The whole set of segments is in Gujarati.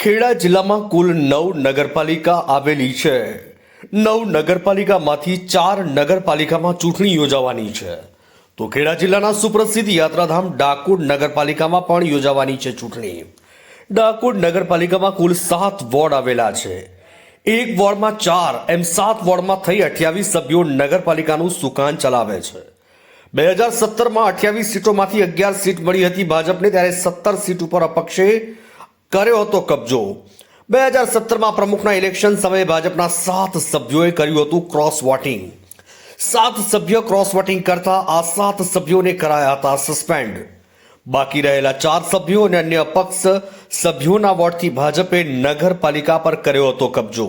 ખેડા જિલ્લામાં કુલ 9 નગરપાલિકા આવેલી છે। 9 નગરપાલિકામાંથી 4 નગરપાલિકામાં ચૂંટણી યોજાવાની છે। તો ખેડા જિલ્લાના સુપ્રસિદ્ધ યાત્રાધામ ડાકોર નગરપાલિકામાં પણ યોજાવાની છે ચૂંટણી। ડાકોર નગરપાલિકામાં કુલ 7 વોર્ડ આવેલા છે। એક વોર્ડમાં 4 એમ 7 વોર્ડમાં થઈ 28 સભ્યો નગરપાલિકાનું સુકાન ચલાવે છે। 2017માં 28 સીટોમાંથી 11 સીટ મળી હતી ભાજપને, ત્યારે 17 સીટ ઉપર અપક્ષે કર્યો હતો કબજો। 2017માં પ્રમુખના ઇલેક્શન સમયે ભાજપના 7 સભ્યોએ કર્યું હતું ક્રોસ વોટિંગ। 7 સભ્યો ક્રોસ વોટિંગ કરતા આ 7 સભ્યોને કરાયા હતા સસ્પેન્ડ। બાકી રહેલા 4 સભ્યો અને અન્ય અપક્ષ સભ્યોના વોટથી ભાજપે નગરપાલિકા પર કર્યો હતો કબજો।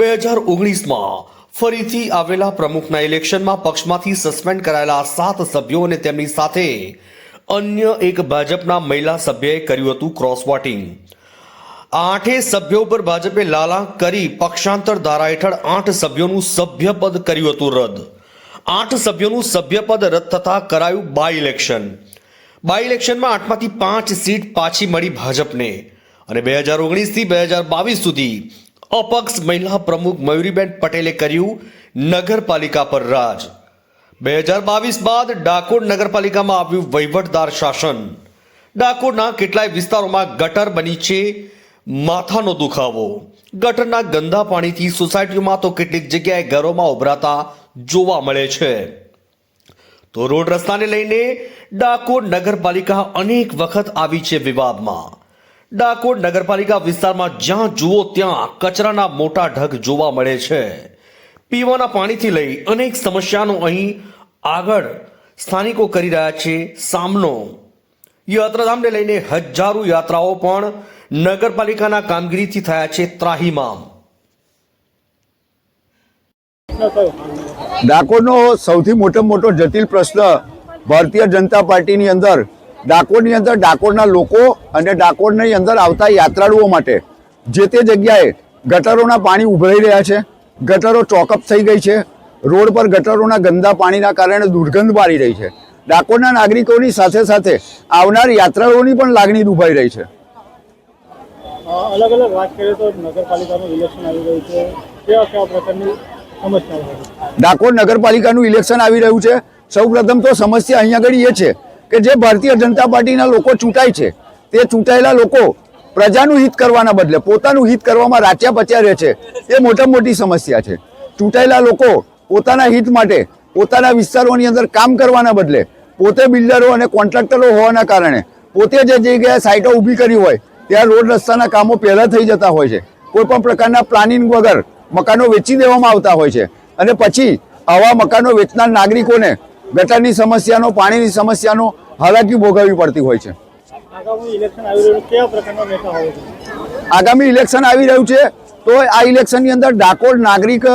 2019માં ફરીથી આવેલા પ્રમુખના ઇલેક્શનમાં પક્ષમાંથી સસ્પેન્ડ કરાયેલા 7 સભ્યો અને તેમની સાથે અન્ય એક ભાજપના મહિલા સભ્યએ કર્યું હતું ક્રોસ વોટિંગ। 8 સભ્યો પર ભાજપે લાલા કરી પક્ષાંતર ધારા હેઠળ 8 સભ્યોનું સભ્યપદ કર્યું હતું રદ। 8 સભ્યોનું સભ્યપદ રદ થતા કરાયું બાય ઇલેક્શન। બાય ઇલેક્શનમાં 8માંથી 5 સીટ પાછી મળી ભાજપને અને 2019 થી 2022 સુધી અપક્ષ મહિલા પ્રમુખ મયુરીબેન પટેલે કર્યું નગરપાલિકા પર રાજ। 2022 બાદ ડાકોર નગરપાલિકામાં આવ્યું વહીવટદાર શાસન। ડાકોરના કેટલાય વિસ્તારોમાં ગટર બની છે માથાનો દુખાવો। ગટરના ગંદા પાણીથી સોસાયટીઓમાં તો કેટલીક જગ્યાએ ઘરોમાં ઉભરાતા જોવા મળે છે। તો રોડ રસ્તાને લઈને ડાકોર નગરપાલિકા અનેક વખત આવી છે વિવાદમાં। ડાકોર નગરપાલિકા વિસ્તારમાં જ્યાં જુઓ ત્યાં કચરાના મોટા ઢગ જોવા મળે છે। પીવાના પાણીથી લઈ અનેક સમસ્યાનો અહીં આગળ સ્થાનિકો કરી રહ્યા છે સામનો। યાત્રાધામને લઈને હજારો યાત્રાઓ પણ નગરપાલિકાના કામગીરીથી થયા છે ત્રાહિમામ। ડાકોરનો સૌથી મોટો જટિલ પ્રશ્ન ભારતીય જનતા પાર્ટીની અંદર ડાકોરની અંદર ડાકોરના લોકો અને ડાકોરની અંદર આવતા યાત્રાળુઓ માટે જે તે જગ્યાએ ગટરોના પાણી ઉભરાઈ રહ્યા છે। ગટરો ચોકઅપ થઈ ગઈ છે। રોડ પર ગટરોના ગંદા પાણીના કારણે દુર્ગંધ મારી રહી છે। ડાકોરના નાગરિકોની સાથે સાથે આવનાર યાત્રાળુઓની પણ લાગણી દુભાઈ રહી છે। અલગ અલગ વાત કરીએ તો નગરપાલિકાનું ઇલેક્શન આવી રહ્યું છે, કેવા પ્રકારની સમસ્યાઓ છે? ડાકોર નગરપાલિકાનું ઇલેક્શન આવી રહ્યું છે। સૌપ્રથમ તો સમસ્યા અહીંયા આગળ એ છે કે જે ભારતીય જનતા પાર્ટીના લોકો ચૂંટાય છે તે ચૂંટાયેલા લોકો પ્રજાનું હિત કરવાના બદલે પોતાનું હિત કરવામાં રાચ્યા પચ્યા રહે છે। એ મોટી સમસ્યા છે। ચૂંટાયેલા લોકો પોતાના હિત માટે પોતાના વિસ્તારોની અંદર કામ કરવાના બદલે પોતે બિલ્ડરો અને કોન્ટ્રાક્ટરો હોવાના કારણે પોતે જે જગ્યાએ સાઇટો ઊભી કરી હોય ત્યાં રોડ રસ્તાના કામો પહેલાં થઈ જતા હોય છે। કોઈ પણ પ્રકારના પ્લાનિંગ વગર મકાનો વેચી દેવામાં આવતા હોય છે અને પછી આવા મકાનો વેચનાર નાગરિકોને ગટરની સમસ્યાનો, પાણીની સમસ્યાનો હાલાકી ભોગવવી પડતી હોય છે। આગામી ઇલેક્શન આવી રહ્યું કેવા પ્રકારના નેતા હોય છે? આગામી ઇલેક્શન આવી રહ્યું છે તો આ ઇલેક્શનની અંદર ડાકોર નાગરિક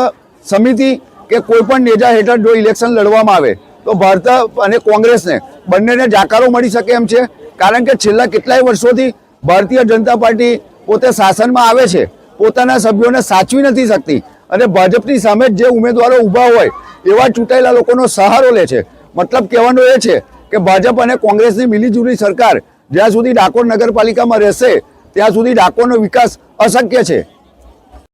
સમિતિ કે કોઈ પણ નેજા હેઠળ જો ઇલેક્શન લડવામાં આવે તો ભારત અને કોંગ્રેસને બંનેને જાકારો મળી શકે એમ છે। કારણ કે છેલ્લા કેટલાય વર્ષોથી ભારતીય જનતા પાર્ટી પોતે શાસનમાં આવે છે, પોતાના સભ્યોને સાચવી નથી શકતી અને ભાજપની સામે જે ઉમેદવારો ઊભા હોય એવા ચૂંટાયેલા લોકોનો સહારો લે છે। મતલબ કહેવાનો એ છે કે ભાજપ અને કોંગ્રેસની મિલીજુલી સરકાર જ્યાં સુધી ડાકોર નગરપાલિકામાં રહેશે ત્યાં સુધી ડાકોરનો વિકાસ અશક્ય છે।